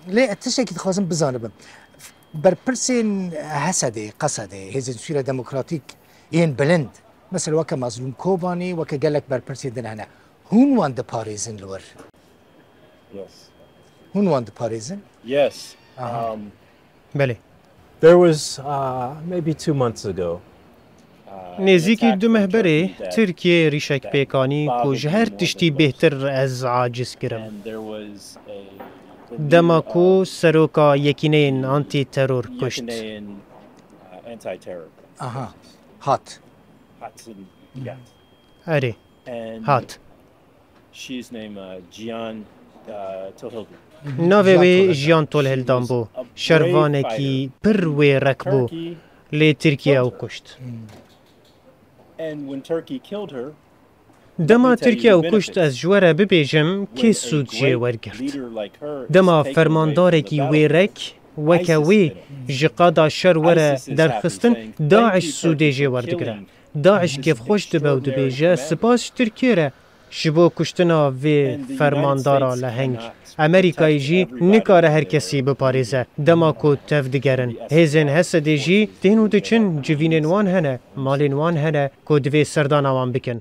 ليه تشتكي تخوازن بزانبم برپرسین حسده قصده هزین سویل دموکراتیک این بلند مثل وکه مظلوم کوبانی وکه گلک برپرسی دنهنه هون وان ده پاریزن لور Yes. هون وان ده پاریزن Yes. بله There was maybe 2 months ago. نزیکی دو مهبره ترکیه ریشک پیکانی کو جهر تشتی بهتر از عاجز کرم And there was دماکو سروکا یکینین آنتی ترور کشت Yakinian anti-terror. آها هات Hudson, yeah. اره And هات she's named Jian Tohildi. ناوه وی جیان طول هلدان بو شروانکی پر وی رکبو Turkey, لی ترکیه او کشت and when Turkey killed her, دما ترکیه او کشت از جواره ببیجم که سود جه ورگرد leader like her is دما taken away فرماندارکی from the وی battle. رک وکه وی جقادا شر وره درخستن داعش سوده جه وردگره داعش کف خوش دبه و دبیجه سپاس ترکیه ره شبو کشتنا وی فرماندارا لهنگ امریکای جی نکاره هر کسی بپاریزه دما کو تف دگرن هزین حسد جی تینو دچن جوینن وان هنه مالین وان هنه کو دوی سردان آوان بکن